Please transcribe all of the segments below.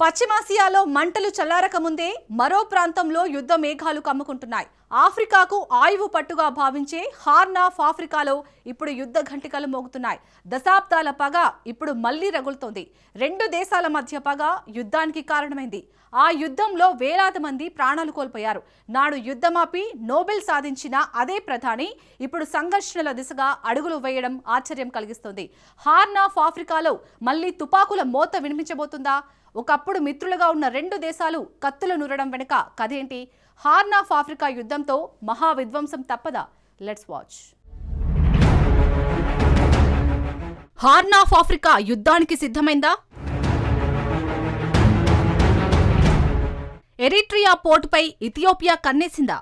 పశ్చిమాసియాలో మంటలు చల్లారకముందే మరో ప్రాంతంలో యుద్ధ మేఘాలు కమ్ముకుంటున్నాయి. ఆఫ్రికాకు ఆయువు పట్టుగా భావించే హార్న్ ఆఫ్ ఆఫ్రికాలో ఇప్పుడు యుద్ధ ఘంటికలు మోగుతున్నాయి. దశాబ్దాల పగ ఇప్పుడు మళ్లీ రగులుతోంది. రెండు దేశాల మధ్య పగ యుద్ధానికి కారణమైంది. ఆ యుద్ధంలో వేలాది మంది ప్రాణాలు కోల్పోయారు. నాడు యుద్ధమాపి నోబెల్ సాధించిన అదే ప్రధాని ఇప్పుడు సంఘర్షణల దిశగా అడుగులు వేయడం ఆశ్చర్యం కలిగిస్తోంది. హార్న్ ఆఫ్ ఆఫ్రికాలో మళ్లీ తుపాకుల మోత వినిపించబోతుందా? ఒకప్పుడు మిత్రులుగా ఉన్న రెండు దేశాలు కత్తులు నూరడం వెనుక కథేంటి? హార్న్ ఆఫ్ ఆఫ్రికా యుద్ధంతో మహా విధ్వంసం తప్పదా? Let's watch. Horn of Africa యుద్ధానికి సిద్ధమైందా? Eritrea పోర్టుపై Ethiopia కన్నేసిందా?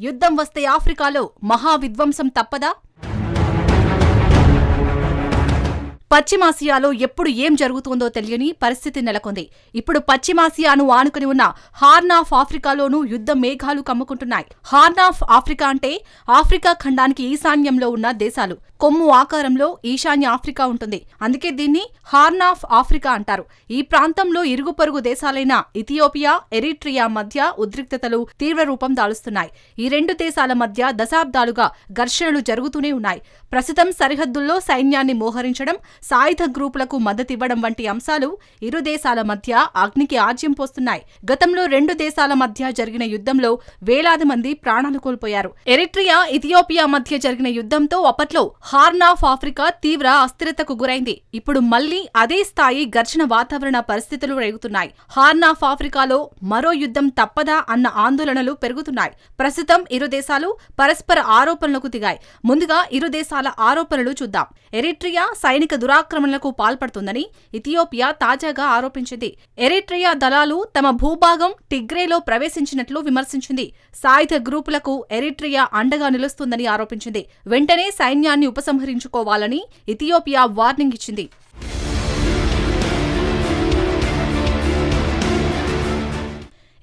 యుద్ధం వస్తే ఆఫ్రికాలో మహా విధ్వంసం తప్పదా? పశ్చిమాసియాలో ఎప్పుడు ఏం జరుగుతుందో తెలియని పరిస్థితి నెలకొంది. ఇప్పుడు పశ్చిమాసియాను ఆనుకుని ఉన్న హార్న్ ఆఫ్ ఆఫ్రికాలోనూ యుద్ధ మేఘాలు కమ్ముకుంటున్నాయి. హార్న్ ఆఫ్ ఆఫ్రికా అంటే ఆఫ్రికా ఖండానికి ఈశాన్యంలో ఉన్న దేశాలు. కొమ్ము ఆకారంలో ఈశాన్య ఆఫ్రికా ఉంటుంది. అందుకే దీన్ని హార్న్ ఆఫ్ ఆఫ్రికా అంటారు. ఈ ప్రాంతంలో ఇరుగు పొరుగు దేశాలైన ఇథియోపియా, ఎరిట్రియా మధ్య ఉద్రిక్తతలు తీవ్ర రూపం దాలుస్తున్నాయి. ఈ రెండు దేశాల మధ్య దశాబ్దాలుగా ఘర్షణలు జరుగుతూనే ఉన్నాయి. ప్రస్తుతం సరిహద్దుల్లో సైన్యాన్ని మోహరించడం, సాయుధ గ్రూపులకు మద్దతివ్వడం వంటి అంశాలు ఇరు దేశాల మధ్య అగ్నికి ఆజ్యం పోస్తున్నాయి. గతంలో రెండు దేశాల మధ్య జరిగిన యుద్ధంలో వేలాది మంది ప్రాణాలు కోల్పోయారు. ఎరిట్రియా, ఇథియోపియా మధ్య జరిగిన యుద్ధంతో అప్పట్లో హార్న్ ఆఫ్ ఆఫ్రికా తీవ్ర అస్థిరతకు గురైంది. ఇప్పుడు మళ్లీ అదే స్థాయి ఘర్షణ వాతావరణ పరిస్థితులు రేగుతున్నాయి. హార్న్ ఆఫ్ ఆఫ్రికాలో మరో యుద్ధం తప్పదా అన్న ఆందోళనలు పెరుగుతున్నాయి. ప్రస్తుతం ఇరు దేశాలు పరస్పర ఆరోపణలకు దిగాయి. ముందుగా ఇరు దేశాల ఆరోపణలు చూద్దాం. ఎరిట్రియా సైనిక దురాక్రమణలకు పాల్పడుతుందని ఇథియోపియా తాజాగా ఆరోపించింది. ఎరిట్రియా దళాలు తమ భూభాగం టిగ్రేలో ప్రవేశించినట్లు విమర్శించింది. సాయుధ గ్రూపులకు ఎరిట్రియా అండగా నిలుస్తుందని ఆరోపించింది. వెంటనే సైన్యాన్ని ఉపసంహరించుకోవాలని ఇథియోపియా వార్నింగ్ ఇచ్చింది.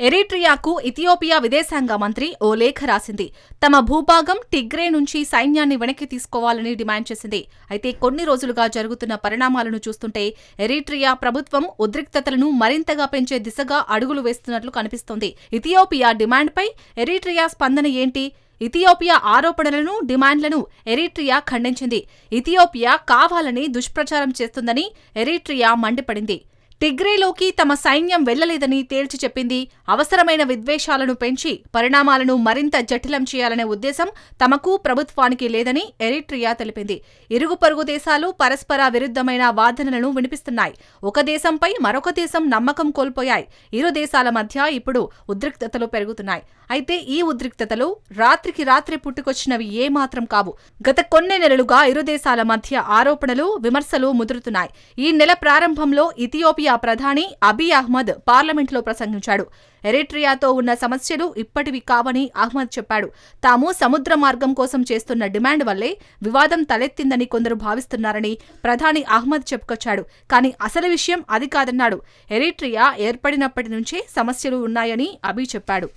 ఎరిట్రియాకు ఇథియోపియా విదేశాంగ మంత్రి ఓ లేఖ రాసింది. తమ భూభాగం టిగ్రే నుంచి సైన్యాన్ని వెనక్కి తీసుకోవాలని డిమాండ్ చేసింది. అయితే కొన్ని రోజులుగా జరుగుతున్న పరిణామాలను చూస్తుంటే ఎరిట్రియా ప్రభుత్వం ఉద్రిక్తతలను మరింతగా పెంచే దిశగా అడుగులు వేస్తున్నట్లు కనిపిస్తోంది. ఇథియోపియా డిమాండ్పై ఎరిట్రియా స్పందన ఏంటి? ఇథియోపియా ఆరోపణలను, డిమాండ్లను ఎరిట్రియా ఖండించింది. ఇథియోపియా కావాలని దుష్ప్రచారం చేస్తుందని ఎరిట్రియా మండిపడింది. టిగ్రేలోకి తమ సైన్యం వెళ్లలేదని తేల్చి చెప్పింది. అవసరమైన విద్వేషాలను పెంచి పరిణామాలను మరింత జటిలం చేయాలనే ఉద్దేశం తమకు, ప్రభుత్వానికి లేదని ఎరిట్రియా తెలిపింది. ఇరుగు పొరుగు దేశాలు పరస్పర విరుద్ధమైన వాదనలను వినిపిస్తున్నాయి. ఒక దేశంపై మరొక దేశం నమ్మకం కోల్పోయాయి. ఇరు దేశాల మధ్య ఇప్పుడు ఉద్రిక్తతలు పెరుగుతున్నాయి. అయితే ఈ ఉద్రిక్తతలు రాత్రికి రాత్రి పుట్టుకొచ్చినవి ఏమాత్రం కావు. గత కొన్ని నెలలుగా ఇరు దేశాల మధ్య ఆరోపణలు, విమర్శలు ముదురుతున్నాయి. ఈ నెల ప్రారంభంలో ఇథియోపియా ప్రధాని అబీ అహ్మద్ పార్లమెంట్లో ప్రసంగించాడు. ఎరిట్రియాతో ఉన్న సమస్యలు ఇప్పటివి కావని అహ్మద్ చెప్పాడు. తాము సముద్ర మార్గం కోసం చేస్తున్న డిమాండ్ వల్లే వివాదం తలెత్తిందని కొందరు భావిస్తున్నారని ప్రధాని అహ్మద్ చెప్పుకొచ్చాడు. కానీ అసలు విషయం అది కాదన్నాడు. ఎరిట్రియా ఏర్పడినప్పటి నుంచే సమస్యలు ఉన్నాయని అబీ చెప్పాడు.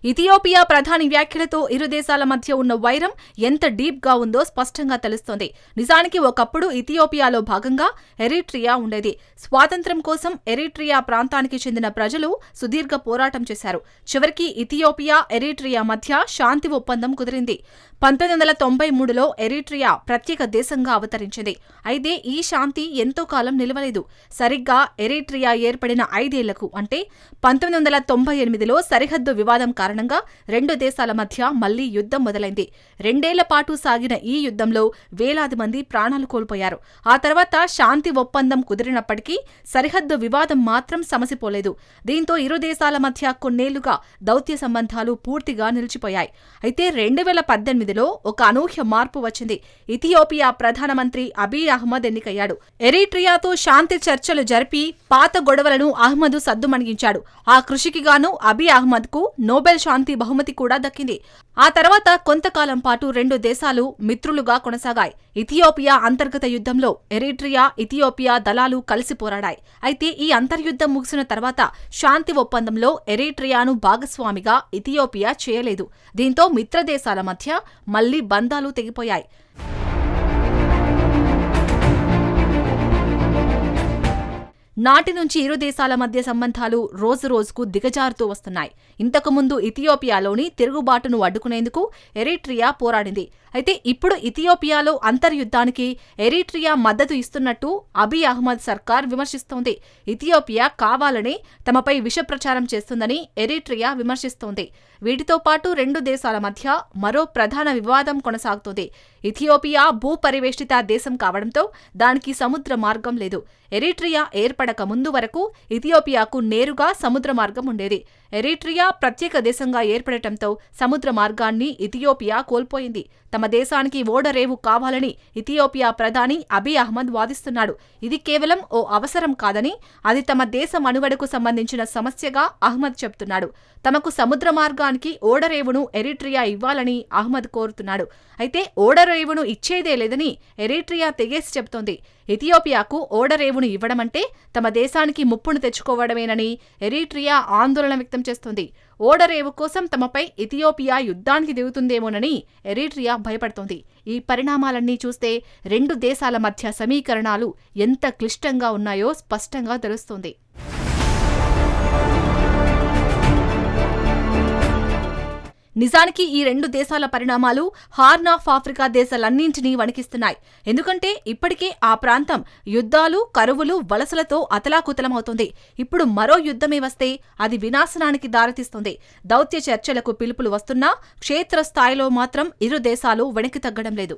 ఇథియోపియా ప్రధాని వ్యాఖ్యలతో ఇరు దేశాల మధ్య ఉన్న వైరం ఎంత డీప్ గా ఉందో స్పష్టంగా తెలుస్తోంది. నిజానికి ఒకప్పుడు ఇథియోపియాలో భాగంగా ఎరిట్రియా ఉండేది. స్వాతంత్ర్యం కోసం ఎరిట్రియా ప్రాంతానికి చెందిన ప్రజలు సుదీర్ఘ పోరాటం చేశారు. చివరికి ఇథియోపియా, ఎరిట్రియా మధ్య శాంతి ఒప్పందం కుదిరింది. 1993లో ఎరిట్రియా ప్రత్యేక దేశంగా అవతరించింది. అయితే ఈ శాంతి ఎంతో కాలం నిలవలేదు. సరిగ్గా ఎరిట్రియా ఏర్పడిన 5 ఏళ్లకు అంటే 1998లో సరిహద్దు వివాదం కారణంగా రెండు దేశాల మధ్య మళ్లీ యుద్ధం మొదలైంది. 2 ఏళ్ల పాటు సాగిన ఈ యుద్ధంలో వేలాది మంది ప్రాణాలు కోల్పోయారు. ఆ తర్వాత శాంతి ఒప్పందం కుదిరినప్పటికీ సరిహద్దు వివాదం మాత్రం సమసిపోలేదు. దీంతో ఇరు దేశాల మధ్య కొన్నేళ్లుగా దౌత్య సంబంధాలు పూర్తిగా నిలిచిపోయాయి. అయితే 2018లో ఒక అనూహ్య మార్పు వచ్చింది. ఇథియోపియా ప్రధానమంత్రి అబీ అహ్మద్ ఎన్నికయ్యాడు. ఎరిట్రియాతో శాంతి చర్చలు జరిపి పాత గొడవలను అహ్మద్ సద్దుమణిగించాడు. ఆ కృషికి గాను అబీ అహ్మద్ కు నోబెల్ శాంతి బహుమతి కూడా దక్కింది. ఆ తర్వాత కొంతకాలం పాటు రెండు దేశాలు మిత్రులుగా కొనసాగాయి. ఇథియోపియా అంతర్గత యుద్ధంలో ఎరిట్రియా, ఇథియోపియా దళాలు కలిసి పోరాడాయి. అయితే ఈ అంతర్యుద్ధం ముగిసిన తర్వాత శాంతి ఒప్పందంలో ఎరిట్రియాను భాగస్వామిగా ఇథియోపియా చేయలేదు. దీంతో మిత్రదేశాల మధ్య మళ్లీ బంధాలు తెగిపోయాయి. నాటి నుంచి ఇరు దేశాల మధ్య సంబంధాలు రోజురోజుకు దిగజారుతూ వస్తున్నాయి. ఇంతకుముందు ఇథియోపియాలోని తిరుగుబాటును అడ్డుకునేందుకు ఎరిట్రియా పోరాడింది. అయితే ఇప్పుడు ఇథియోపియాలో అంతర్యుద్ధానికి ఎరిట్రియా మద్దతు ఇస్తున్నట్టు అబీ అహ్మద్ సర్కార్ విమర్శిస్తోంది. ఇథియోపియా కావాలనే తమపై విషప్రచారం చేస్తుందని ఎరిట్రియా విమర్శిస్తోంది. వీటితో పాటు రెండు దేశాల మధ్య మరో ప్రధాన వివాదం కొనసాగుతోంది. ఇథియోపియా భూపరివేష్టిత దేశం కావడంతో దానికి సముద్ర మార్గం లేదు. ఎరిట్రియా ఏర్పడక ముందు వరకు ఇథియోపియాకు నేరుగా సముద్ర మార్గం ఉండేది. ఎరిట్రియా ప్రత్యేక దేశంగా ఏర్పడటంతో సముద్ర మార్గాన్ని ఇథియోపియా కోల్పోయింది. తమ దేశానికి ఓడరేవు కావాలని ఇథియోపియా ప్రధాని అబీ అహ్మద్ వాదిస్తున్నాడు. ఇది కేవలం ఓ అవసరం కాదని, అది తమ దేశ మనుగడకు సంబంధించిన సమస్యగా అహ్మద్ చెబుతున్నాడు. తమకు సముద్ర మార్గానికి ఓడరేవును ఎరిట్రియా ఇవ్వాలని అహ్మద్ కోరుతున్నాడు. అయితే ఓడరేవును ఇచ్చేదే లేదని ఎరిట్రియా తెగేసి చెబుతోంది. ఇథియోపియాకు ఓడరేవును ఇవ్వడమంటే తమ దేశానికి ముప్పును తెచ్చుకోవడమేనని ఎరిట్రియా ఆందోళన వ్యక్తం చేస్తోంది. ఓడరేవు కోసం తమపై ఇథియోపియా యుద్ధానికి దిగుతుందేమోనని ఎరిట్రియా భయపడుతోంది. ఈ పరిణామాలన్నీ చూస్తే రెండు దేశాల మధ్య సమీకరణాలు ఎంత క్లిష్టంగా ఉన్నాయో స్పష్టంగా తెలుస్తోంది. నిజానికి ఈ రెండు దేశాల పరిణామాలు హార్న్ ఆఫ్ ఆఫ్రికా దేశాలన్నింటినీ వణికిస్తున్నాయి. ఎందుకంటే ఇప్పటికే ఆ ప్రాంతం యుద్ధాలు, కరువులు, వలసలతో అతలాకుతలమవుతోంది. ఇప్పుడు మరో యుద్ధమే వస్తే అది వినాశనానికి దారితీస్తుంది. దౌత్య చర్చలకు పిలుపులు వస్తున్నా క్షేత్రస్థాయిలో మాత్రం ఇరు దేశాలు వెనక్కి తగ్గడం లేదు.